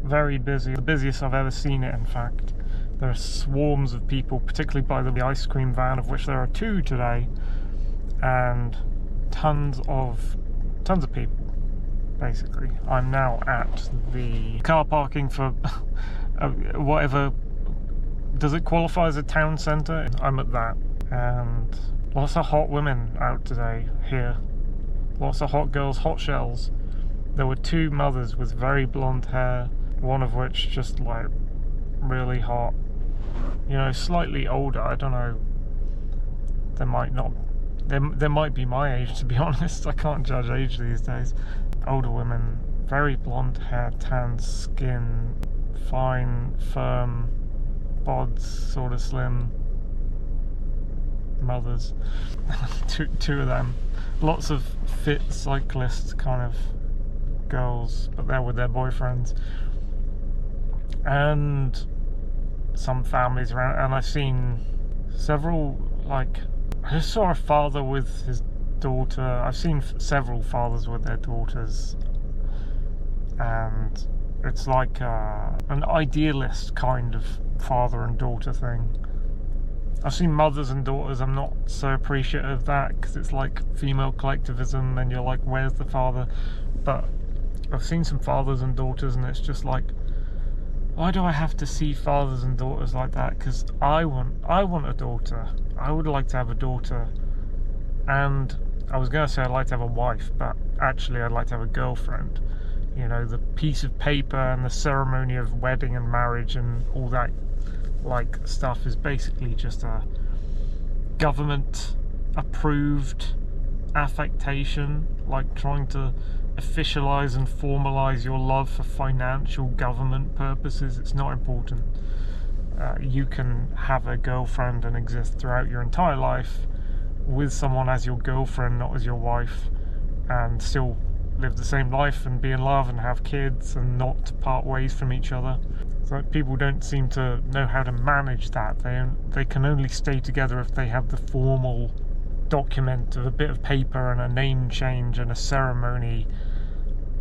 very busy, the busiest I've ever seen it, in fact. There are swarms of people, particularly by the ice cream van, of which there are 2 today, and tons of people, basically. I'm now at the car parking for whatever, does it qualify as a town centre? I'm at that, and lots of hot women out today here. Lots of hot girls, hot shells. There were 2 mothers with very blonde hair, one of which just like really hot. You know, slightly older, I don't know. They might not, they might be my age, to be honest. I can't judge age these days. Older women, very blonde hair, tan skin, fine, firm, bods, sort of slim mothers. two of them. Lots of fit cyclist kind of girls, but they're with their boyfriends. And some families around, and I've seen several, like, I just saw a father with his daughter. I've seen several fathers with their daughters, and it's like an idealist kind of father and daughter thing. I've seen mothers and daughters. I'm not so appreciative of that, because it's like female collectivism and you're like, where's the father? But I've seen some fathers and daughters, and it's just like, why do I have to see fathers and daughters like that? Because I want a daughter. I would like to have a daughter. And I was going to say I'd like to have a wife, but actually I'd like to have a girlfriend. You know, the piece of paper and the ceremony of wedding and marriage and all that like stuff is basically just a government approved affectation, like trying to officialize and formalize your love for financial government purposes. It's not important. You can have a girlfriend and exist throughout your entire life with someone as your girlfriend, not as your wife, and still live the same life and be in love and have kids and not to part ways from each other. So people don't seem to know how to manage that. They can only stay together if they have the formal document of a bit of paper and a name change and a ceremony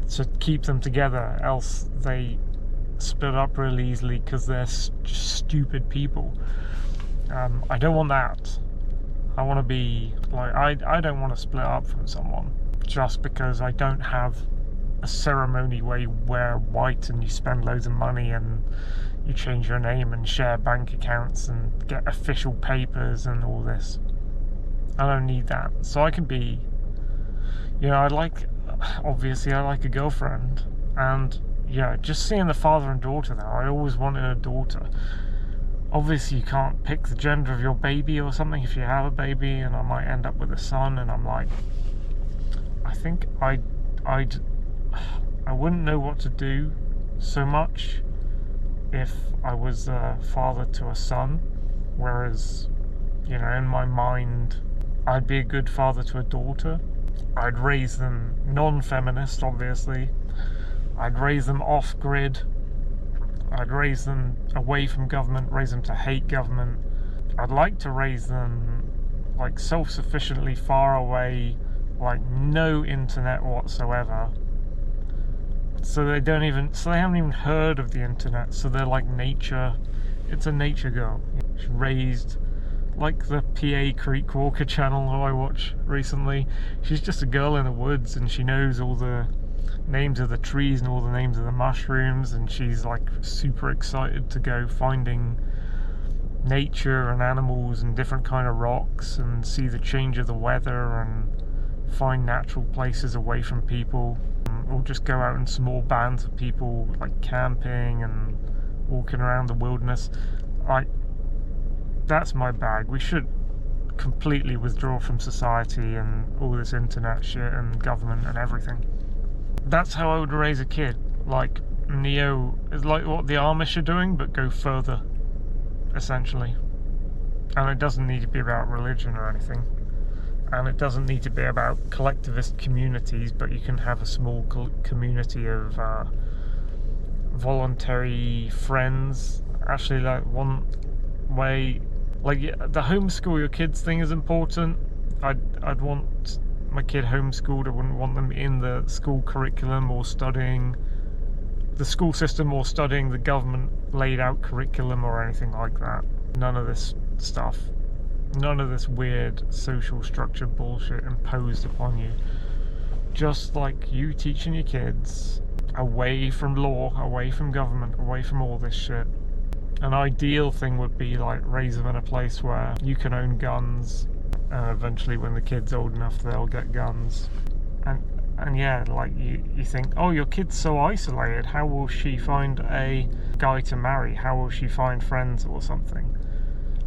to keep them together, else they split up really easily because they're just stupid people. I don't want that. I want to be like, I don't want to split up from someone just because I don't have a ceremony where you wear white and you spend loads of money and you change your name and share bank accounts and get official papers and all this. I don't need that. So I can be, you know, obviously I like a girlfriend, and yeah, just seeing the father and daughter there, I always wanted a daughter. Obviously you can't pick the gender of your baby or something if you have a baby, and I might end up with a son, and I'm like, I think I wouldn't know what to do so much if I was a father to a son, whereas, you know, in my mind I'd be a good father to a daughter. I'd raise them non-feminist, obviously. I'd raise them off-grid. I'd raise them away from government, raise them to hate government. I'd like to raise them like self-sufficiently far away, like no internet whatsoever. So they haven't even heard of the internet, so they're like nature. It's a nature girl. She's raised like the PA Creek Walker channel who I watch recently. She's just a girl in the woods, and she knows all the names of the trees and all the names of the mushrooms, and she's like super excited to go finding nature and animals and different kind of rocks and see the change of the weather and find natural places away from people, or just go out in small bands of people like camping and walking around the wilderness. That's my bag. We should completely withdraw from society and all this internet shit and government and everything. That's how I would raise a kid. Like Neo is like what the Amish are doing, but go further, essentially. And it doesn't need to be about religion or anything. And it doesn't need to be about collectivist communities, but you can have a small community of voluntary friends. Actually, like one way, like the homeschool your kids thing is important. I'd want my kid homeschooled. I wouldn't want them in the school curriculum or studying the school system or studying the government laid out curriculum or anything like that. None of this stuff. None of this weird social structure bullshit imposed upon you. Just like you teaching your kids away from law, away from government, away from all this shit. An ideal thing would be like raise them in a place where you can own guns, and eventually when the kid's old enough they'll get guns. And yeah, like you think, oh, your kid's so isolated, how will she find a guy to marry? How will she find friends or something?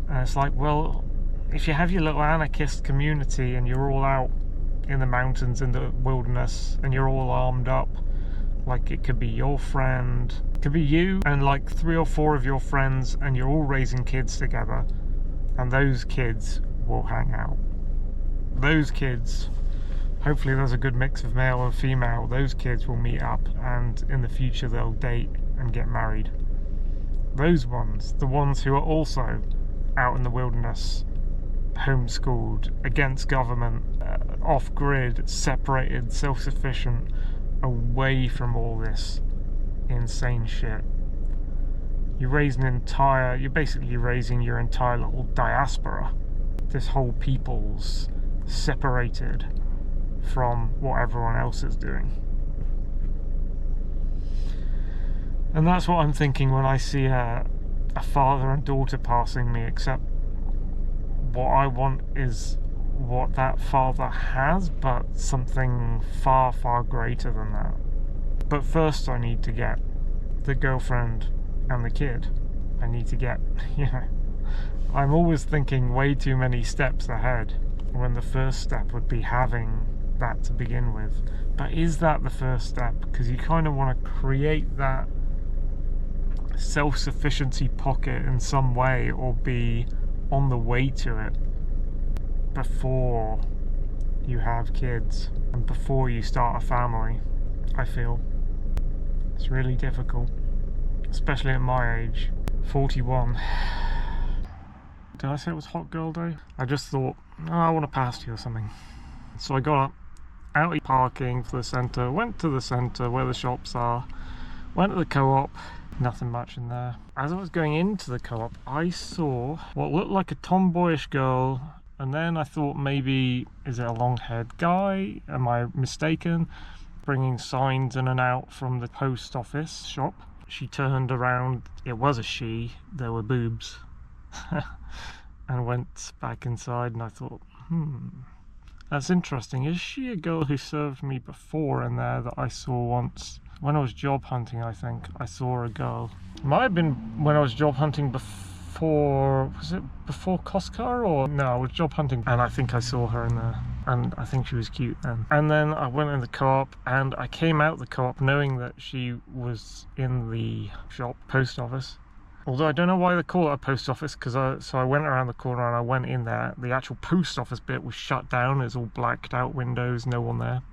And it's like, well, if you have your little anarchist community and you're all out in the mountains, in the wilderness, and you're all armed up, like it could be your friend, it could be you and like 3 or 4 of your friends, and you're all raising kids together, and those kids will hang out. Those kids, hopefully there's a good mix of male and female, those kids will meet up, and in the future they'll date and get married. Those ones, the ones who are also out in the wilderness, homeschooled, against government, off-grid, separated, self-sufficient, away from all this insane shit. You're basically raising your entire little diaspora. This whole people's separated from what everyone else is doing. And that's what I'm thinking when I see a father and daughter passing me, except what I want is what that father has, but something far, far greater than that. But first I need to get the girlfriend and the kid. I need to get, I'm always thinking way too many steps ahead, when the first step would be having that to begin with. But is that the first step? Because you kind of want to create that self-sufficiency pocket in some way, or be on the way to it before you have kids and before you start a family. I feel it's really difficult, especially at my age, 41. Did I say it was hot girl day? I just thought, oh, I want to pass you or something. So I got up, out of parking for the centre, went to the centre where the shops are, went to the co-op, nothing much in there. As I was going into the co-op, I saw what looked like a tomboyish girl, and then I thought, maybe, is it a long-haired guy? Am I mistaken? Bringing signs in and out from the post office shop. She turned around, it was a she, there were boobs, and went back inside, and I thought, that's interesting. Is she a girl who served me before in there that I saw once? When I was job hunting, I think I saw a girl. It might have been when I was job hunting before, was it before Costco? Or no, I was job hunting and I think I saw her in there, and I think she was cute then. And then I went in the co-op, and I came out the co-op knowing that she was in the shop, post office. Although I don't know why they call it a post office, because I went around the corner and I went in there. The actual post office bit was shut down. It's all blacked out windows, no one there.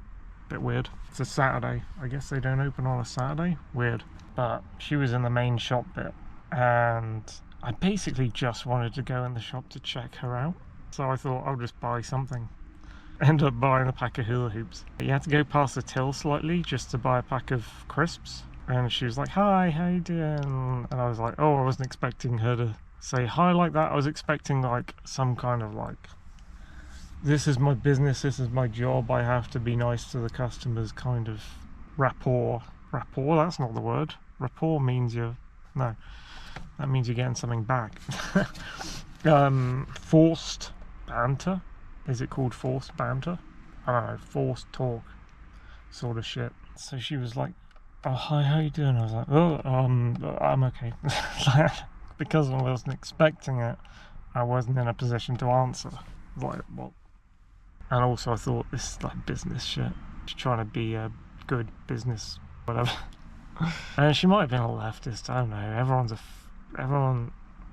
Bit weird. It's a Saturday. I guess they don't open on a Saturday. Weird. But she was in the main shop bit, and I basically just wanted to go in the shop to check her out. So I thought I'll just buy something. Ended up buying a pack of hula hoops. You had to go past the till slightly just to buy a pack of crisps. And she was like, hi, how you doing? And I was like, oh, I wasn't expecting her to say hi like that. I was expecting like some kind of like, this is my business, this is my job, I have to be nice to the customers kind of rapport. Rapport, that's not the word. Rapport means that means you're getting something back. Forced banter. Is it called forced banter? I don't know, forced talk sort of shit. So she was like, oh, hi, how you doing? I was like, oh, I'm okay. Because I wasn't expecting it, I wasn't in a position to answer. Like, what? And also I thought, this is like business shit. She's trying to be a good business, whatever. And she might have been a leftist, I don't know. Everyone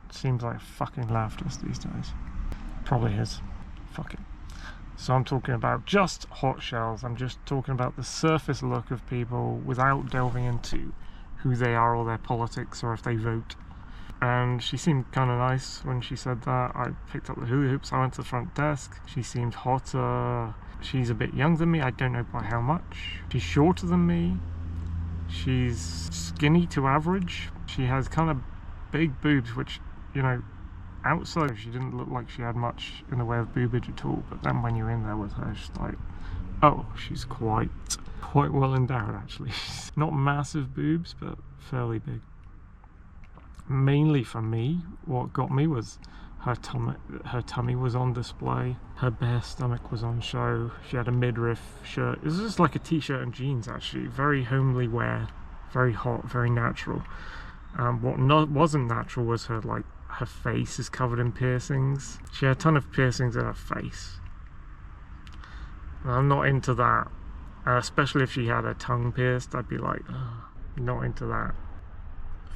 seems like a fucking leftist these days. Probably is. Fuck it. So I'm talking about just hot shells. I'm just talking about the surface look of people without delving into who they are or their politics or if they vote. And she seemed kind of nice when she said that. I picked up the hula hoops, I went to the front desk. She seemed hotter. She's a bit younger than me, I don't know by how much. She's shorter than me. She's skinny to average. She has kind of big boobs, which, you know, outside she didn't look like she had much in the way of boobage at all, but then when you're in there with her, she's like, oh, she's quite well endowed actually. Not massive boobs, but fairly big. Mainly for me, what got me was her tummy was on display, her bare stomach was on show, she had a midriff shirt. It was just like a t-shirt and jeans actually, very homely wear, very hot, very natural. What wasn't natural was her face is covered in piercings. She had a ton of piercings in her face. And I'm not into that, especially if she had her tongue pierced. I'd be like, oh, not into that.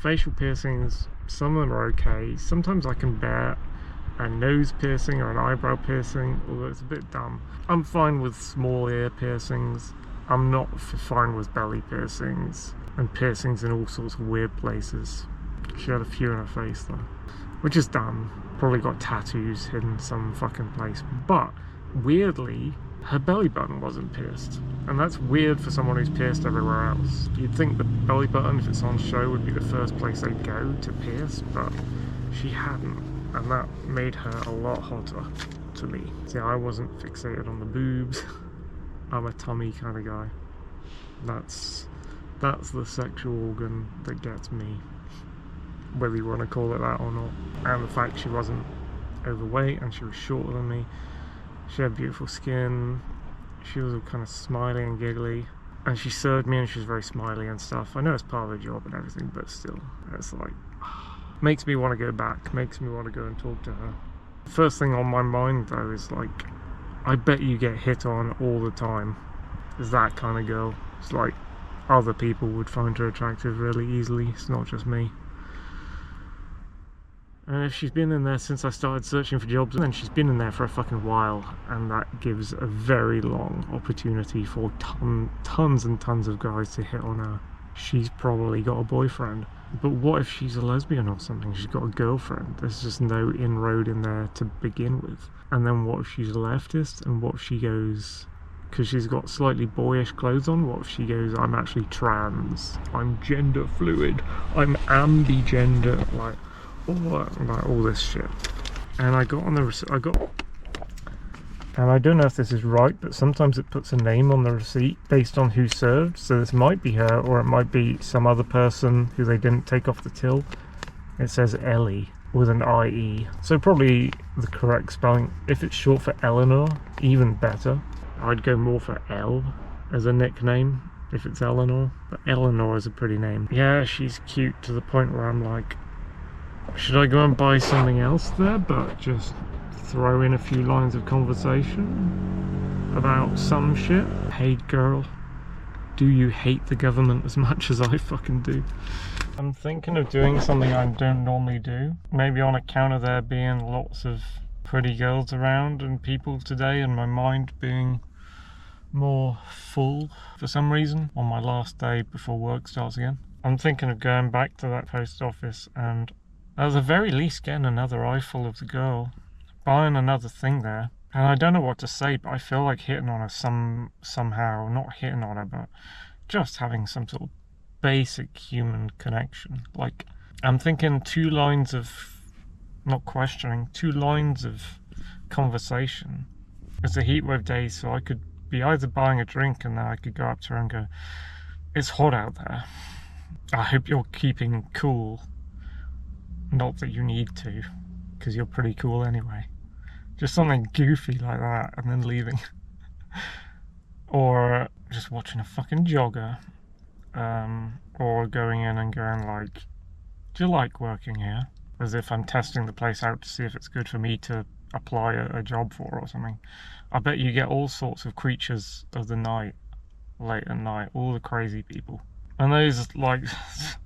Facial piercings, some of them are okay. Sometimes I can bear a nose piercing or an eyebrow piercing, although it's a bit dumb. I'm fine with small ear piercings. I'm not fine with belly piercings and piercings in all sorts of weird places. She had a few in her face though, which is dumb. Probably got tattoos hidden some fucking place. But weirdly, her belly button wasn't pierced, and that's weird for someone who's pierced everywhere else. You'd think the belly button, if it's on show, would be the first place they'd go to pierce, but she hadn't, and that made her a lot hotter to me. See, I wasn't fixated on the boobs. I'm a tummy kind of guy. That's the sexual organ that gets me, whether you want to call it that or not. And the fact she wasn't overweight and she was shorter than me. She had beautiful skin, she was all kind of smiley and giggly, and she served me and she was very smiley and stuff. I know it's part of the job and everything, but still, it's like, makes me want to go back, makes me want to go and talk to her. First thing on my mind though is like, I bet you get hit on all the time. Is that kind of girl. It's like, other people would find her attractive really easily, it's not just me. And if she's been in there since I started searching for jobs, then she's been in there for a fucking while, and that gives a very long opportunity for tons and tons of guys to hit on her. She's probably got a boyfriend. But what if she's a lesbian or something? She's got a girlfriend. There's just no inroad in there to begin with. And then what if she's a leftist? And what if she goes, because she's got slightly boyish clothes on, what if she goes, I'm actually trans, I'm gender fluid, I'm ambigender, like all this shit. And I got on the receipt, and I don't know if this is right, but sometimes it puts a name on the receipt based on who served, so this might be her, or it might be some other person who they didn't take off the till. It says Ellie with an IE, so probably the correct spelling. If it's short for Eleanor, even better. I'd go more for L as a nickname if it's Eleanor, but Eleanor is a pretty name. Yeah, she's cute to the point where I'm like, should I go and buy something else there, but just throw in a few lines of conversation about some shit? Hey girl, do you hate the government as much as I fucking do? I'm thinking of doing something I don't normally do. Maybe on account of there being lots of pretty girls around and people today, and my mind being more full for some reason on my last day before work starts again. I'm thinking of going back to that post office and at the very least getting another eyeful of the girl, buying another thing there. And I don't know what to say, but I feel like hitting on her somehow, not hitting on her, but just having some sort of basic human connection. Like, I'm thinking 2 lines of, not questioning, 2 lines of conversation. It's a heatwave day, so I could be either buying a drink and then I could go up to her and go, it's hot out there, I hope you're keeping cool. Not that you need to, because you're pretty cool anyway. Just something goofy like that, and then leaving. Or just watching a fucking jogger. Or going in and going like, do you like working here? As if I'm testing the place out to see if it's good for me to apply a job for or something. I bet you get all sorts of creatures of the night, late at night, all the crazy people. And those, like,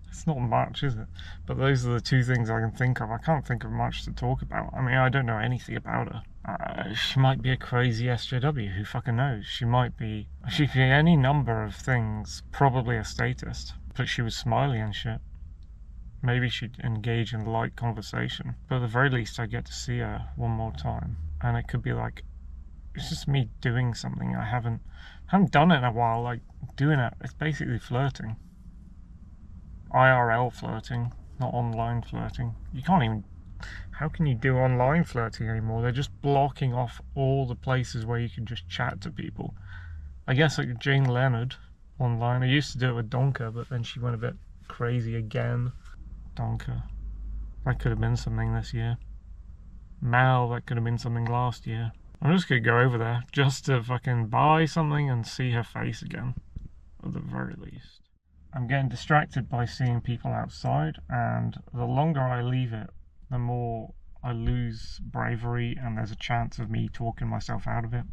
it's not much, is it? But those are the 2 things I can think of. I can't think of much to talk about. I mean, I don't know anything about her. She might be a crazy SJW, who fucking knows? She could be any number of things, probably a statist. But she was smiley and shit. Maybe she'd engage in light conversation. But at the very least, I get to see her one more time. And it could be like, it's just me doing something I haven't done it in a while, like doing it. It's basically flirting. IRL flirting, not online flirting. You can't even... How can you do online flirting anymore? They're just blocking off all the places where you can just chat to people. I guess like Jane Leonard online. I used to do it with Donka, but then she went a bit crazy again. Donka. That could have been something this year. Mal, that could have been something last year. I'm just gonna go over there just to fucking buy something and see her face again, at the very least. I'm getting distracted by seeing people outside, and the longer I leave it, the more I lose bravery, and there's a chance of me talking myself out of it.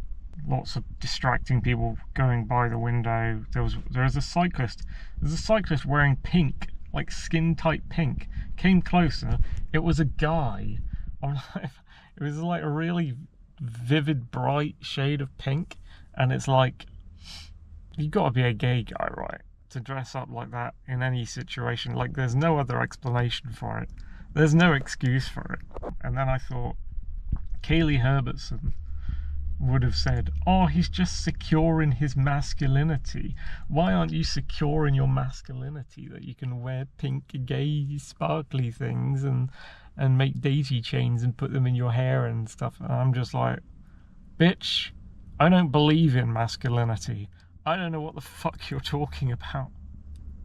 Lots of distracting people going by the window. There's a cyclist. There's a cyclist wearing pink, like skin tight pink. Came closer. It was a guy. It was like a really vivid, bright shade of pink, and it's like, you've got to be a gay guy, right, to dress up like that in any situation. Like, there's no other explanation for it. There's no excuse for it. And then I thought, Kaylee Herbertson would have said, oh, he's just secure in his masculinity. Why aren't you secure in your masculinity that you can wear pink, gay, sparkly things and make daisy chains and put them in your hair and stuff? And I'm just like, bitch, I don't believe in masculinity. I don't know what the fuck you're talking about.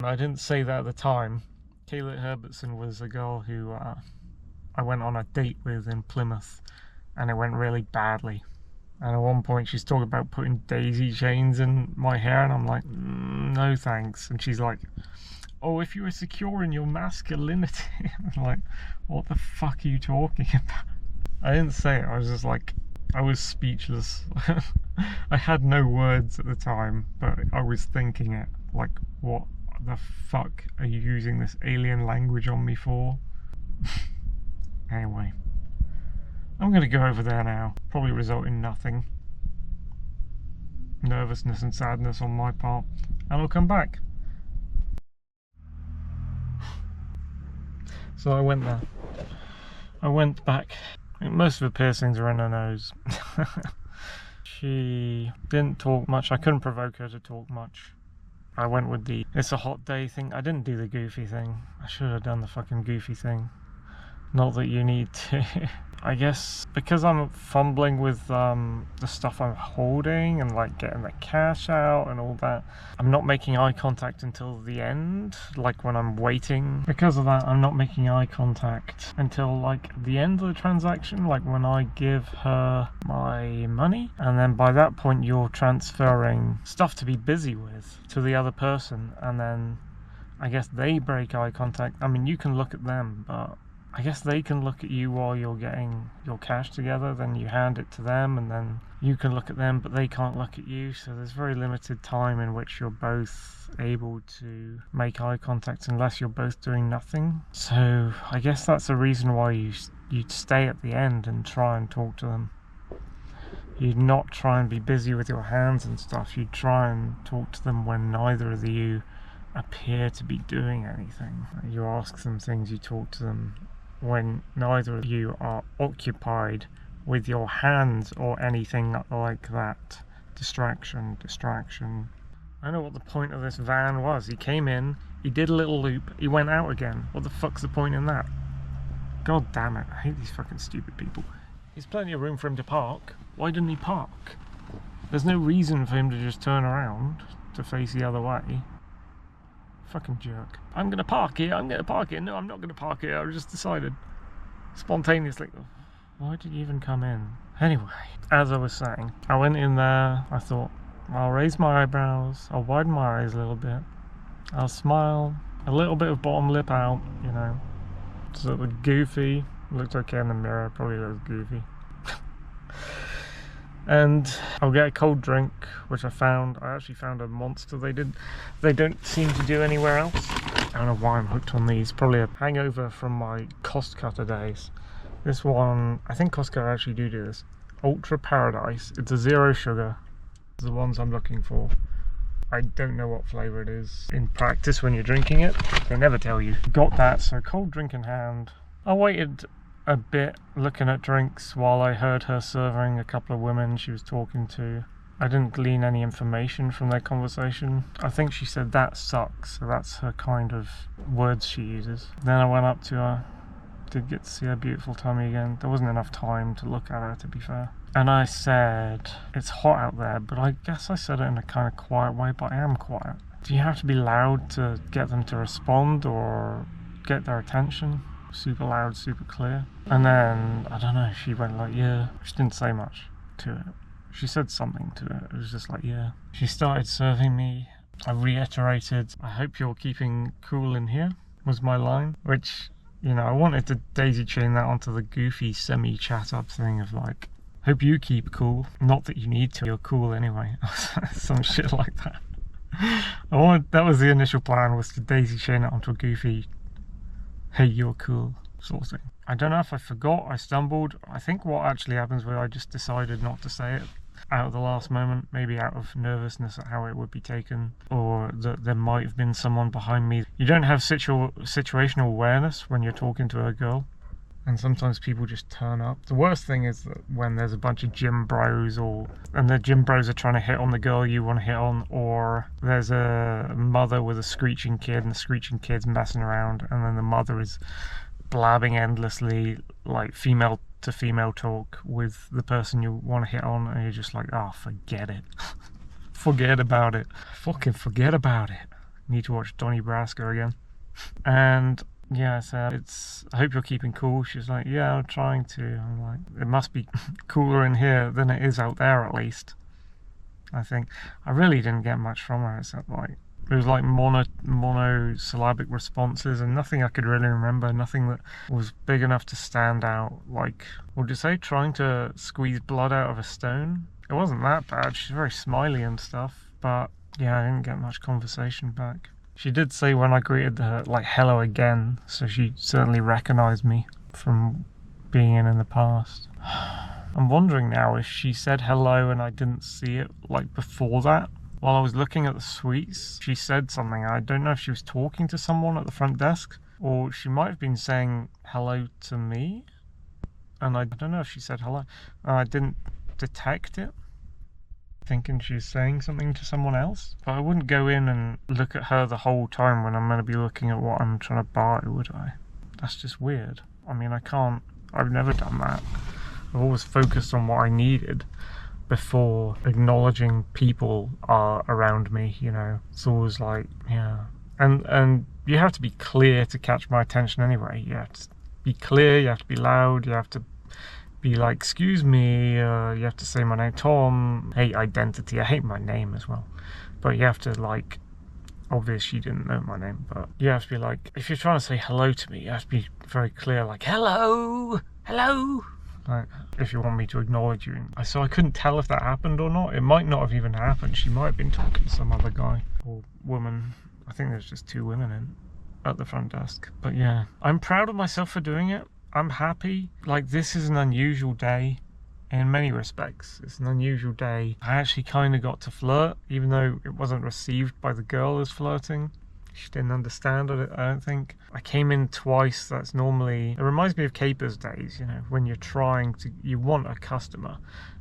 I didn't say that at the time. Kaylee Herbertson was a girl who I went on a date with in Plymouth, and it went really badly. And at one point she's talking about putting daisy chains in my hair, and I'm like, no thanks. And she's like, oh, if you were secure in your masculinity. I'm like, what the fuck are you talking about? I didn't say it, I was just like, I was speechless. I had no words at the time, but I was thinking it, like, what the fuck are you using this alien language on me for? Anyway, I'm gonna go over there now. Probably result in nothing. Nervousness and sadness on my part, and I'll come back. So I went there. I went back. Most of the piercings are in her nose. She didn't talk much. I couldn't provoke her to talk much. I went with the it's a hot day thing. I didn't do the goofy thing. I should have done the fucking goofy thing. Not that you need to. I guess because I'm fumbling with the stuff I'm holding and like getting the cash out and all that, I'm not making eye contact until the end, like when I'm waiting. Because of that, I'm not making eye contact until like the end of the transaction, like when I give her my money, and then by that point you're transferring stuff to be busy with to the other person, and then I guess they break eye contact. I mean, you can look at them, but I guess they can look at you while you're getting your cash together, then you hand it to them, and then you can look at them, but they can't look at you. So there's very limited time in which you're both able to make eye contact unless you're both doing nothing. So I guess that's the reason why you'd stay at the end and try and talk to them. You'd not try and be busy with your hands and stuff. You'd try and talk to them when neither of you appear to be doing anything. You ask them things, you talk to them when neither of you are occupied with your hands or anything like that. Distraction. I know what the point of this van was. He came in, he did a little loop, he went out again. What the fuck's the point in that? God damn it, I hate these fucking stupid people. There's plenty of room for him to park. Why didn't he park? There's no reason for him to just turn around to face the other way. Fucking jerk. I'm gonna park here. No, I'm not gonna park here. I just decided spontaneously. Why did you even come in? Anyway, as I was saying, I went in there. I thought, I'll raise my eyebrows, I'll widen my eyes a little bit, I'll smile, a little bit of bottom lip out, you know, sort of goofy. Looked okay in the mirror, probably looks goofy. And I'll get a cold drink, which I actually found a Monster. They don't seem to do anywhere else. I don't know why I'm hooked on these. Probably a hangover from my cost cutter days. This one, I think Costco actually do this. Ultra Paradise. It's a 0 sugar. It's the ones I'm looking for. I don't know what flavour it is in practice when you're drinking it. They never tell you. Got that, so cold drink in hand. I waited a bit looking at drinks while I heard her serving a couple of women she was talking to. I didn't glean any information from their conversation. I think she said that sucks, so that's her kind of words she uses. Then I went up to her, did get to see her beautiful tummy again. There wasn't enough time to look at her, to be fair. And I said, it's hot out there, but I guess I said it in a kind of quiet way, but I am quiet. Do you have to be loud to get them to respond or get their attention? Super loud, super clear. And then, I don't know, she went like, yeah. She didn't say much to it. She said something to it. It was just like, yeah. She started serving me. I reiterated, I hope you're keeping cool in here, was my line. Which, you know, I wanted to daisy chain that onto the goofy semi-chat up thing of like, hope you keep cool. Not that you need to, you're cool anyway. Some shit like that. That was the initial plan, was to daisy chain it onto a goofy, hey, you're cool sort of thing. I don't know if I forgot, I stumbled. I think what actually happens was I just decided not to say it out of the last moment, maybe out of nervousness at how it would be taken, or that there might have been someone behind me. You don't have situational awareness when you're talking to a girl, and sometimes people just turn up. The worst thing is that when there's a bunch of gym bros, and the gym bros are trying to hit on the girl you want to hit on, or there's a mother with a screeching kid and the screeching kid's messing around, and then the mother is blabbing endlessly, like female to female talk with the person you want to hit on, and you're just like, oh, forget it. Forget about it. Fucking forget about it. Need to watch Donnie Brasco again. And yeah, so I hope you're keeping cool. She's like, yeah, I'm trying to. I'm like, it must be cooler in here than it is out there, at least. I think I really didn't get much from her, except like it was like monosyllabic responses and nothing I could really remember, nothing that was big enough to stand out. Like, what did you say, trying to squeeze blood out of a stone? It wasn't that bad. She's very smiley and stuff, but yeah, I didn't get much conversation back. She did say when I greeted her, like, hello again, so she certainly recognised me from being in the past. I'm wondering now if she said hello and I didn't see it, like, before that. While I was looking at the suites, she said something. I don't know if she was talking to someone at the front desk, or she might have been saying hello to me, and I don't know if she said hello. I didn't detect it, thinking she was saying something to someone else. But I wouldn't go in and look at her the whole time when I'm going to be looking at what I'm trying to buy, would I? That's just weird. I mean, I've never done that. I've always focused on what I needed before acknowledging people are around me, you know. It's always like, yeah. And you have to be clear to catch my attention anyway. You have to be clear, you have to be loud, you have to be like, excuse me, you have to say my name, Tom. I hate identity, I hate my name as well. But you have to, like, obviously you didn't know my name, but you have to be like, if you're trying to say hello to me, you have to be very clear, like, hello, like, if you want me to acknowledge you. So I couldn't tell if that happened or not. It might not have even happened. She might have been talking to some other guy or woman. I think there's just 2 women at the front desk. But yeah, I'm proud of myself for doing it. I'm happy. Like, this is an unusual day in many respects. It's an unusual day. I actually kind of got to flirt, even though it wasn't received by the girl as flirting. She didn't understand it, I don't think. I came in twice. That's normally... It reminds me of Capers days, you know, when you're you want a customer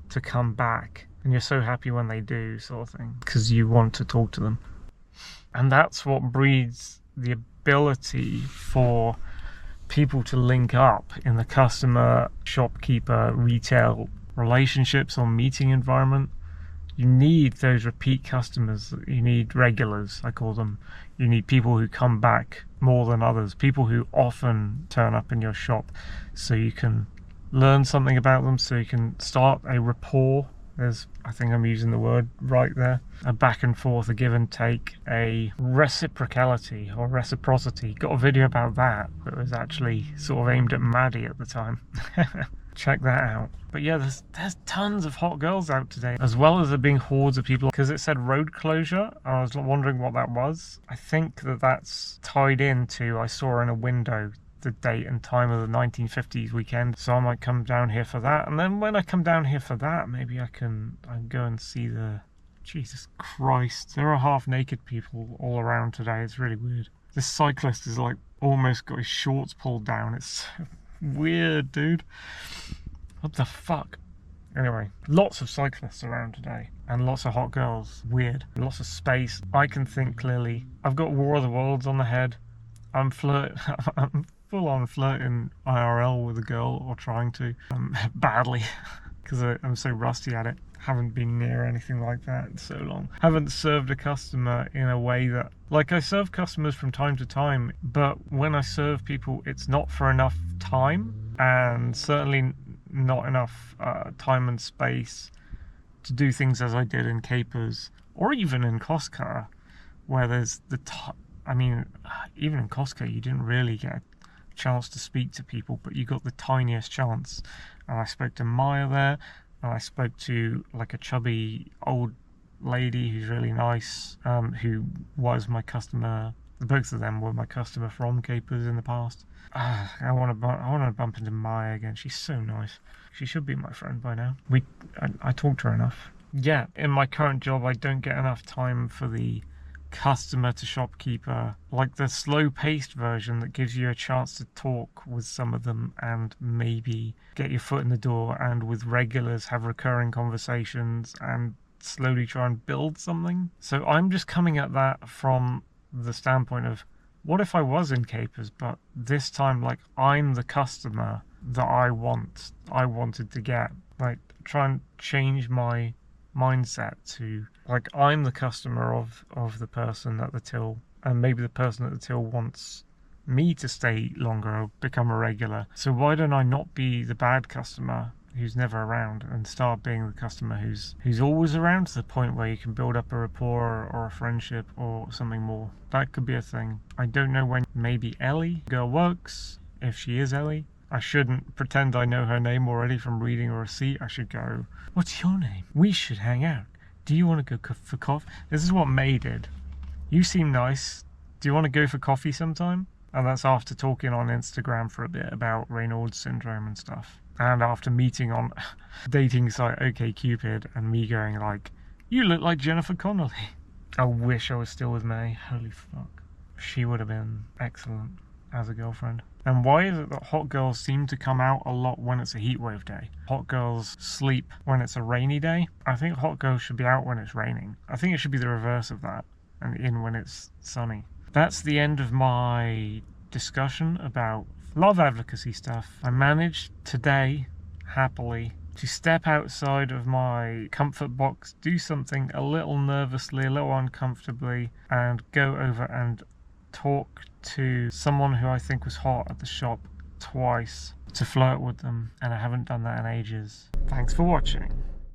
to come back, and you're so happy when they do, sort of thing, because you want to talk to them. And that's what breeds the ability for people to link up in the customer, shopkeeper, retail relationships or meeting environment. You need those repeat customers. You need regulars, I call them. You need people who come back more than others, people who often turn up in your shop, so you can learn something about them, so you can start a rapport. I think I'm using the word right there. A back and forth, a give and take, a reciprocality or reciprocity. Got a video about that was actually sort of aimed at Maddie at the time. Check that out. But yeah, there's tons of hot girls out today, as well as there being hordes of people, because it said road closure. I was wondering what that was. I think that's tied into, I saw in a window the date and time of the 1950s weekend, so I might come down here for that. And then when I come down here for that, maybe I can go and see the... Jesus Christ, there are half naked people all around today. It's really weird. This cyclist is like almost got his shorts pulled down. It's so weird, dude. What the fuck? Anyway, lots of cyclists around today and lots of hot girls. Weird. Lots of space. I can think clearly. I've got War of the Worlds on the head. I'm I'm full on flirting IRL with a girl, or trying to, badly, because I'm so rusty at it. Haven't been near anything like that in so long. Haven't served a customer in a way that, like, I serve customers from time to time, but when I serve people, it's not for enough time, and certainly not enough time and space to do things as I did in Capers, or even in Costco, where there's I mean, even in Costco, you didn't really get a chance to speak to people, but you got the tiniest chance. And I spoke to Maya there, and I spoke to like a chubby old lady who's really nice, who was my customer. Both of them were my customer from Capers in the past. I want to bump into Maya again. She's so nice. She should be my friend by now. I talk to her enough. Yeah, in my current job, I don't get enough time for the customer to shopkeeper, like the slow-paced version that gives you a chance to talk with some of them and maybe get your foot in the door, and with regulars have recurring conversations and slowly try and build something. So I'm just coming at that from the standpoint of, what if I was in Capers, but this time, like, I'm the customer that I wanted to get. Like, try and change my mindset to, like, I'm the customer of the person at the till, and maybe the person at the till wants me to stay longer or become a regular. So why don't I not be the bad customer who's never around, and start being the customer who's always around, to the point where you can build up a rapport or a friendship or something more. That could be a thing. I don't know when. Maybe Ellie, girl works, if she is Ellie. I shouldn't pretend I know her name already from reading a receipt. I should go, what's your name? We should hang out. Do you want to go for coffee? This is what May did. You seem nice. Do you want to go for coffee sometime? And that's after talking on Instagram for a bit about Raynaud's syndrome and stuff. And after meeting on dating site OkCupid and me going like, you look like Jennifer Connelly. I wish I was still with May. Holy fuck. She would have been excellent as a girlfriend. And why is it that hot girls seem to come out a lot when it's a heatwave day? Hot girls sleep when it's a rainy day. I think hot girls should be out when it's raining. I think it should be the reverse of that, and in when it's sunny. That's the end of my discussion about love advocacy stuff. I managed today, happily, to step outside of my comfort box, do something a little nervously, a little uncomfortably, and go over and talk to someone who I think was hot at the shop twice, to flirt with them, and I haven't done that in ages. Thanks for watching.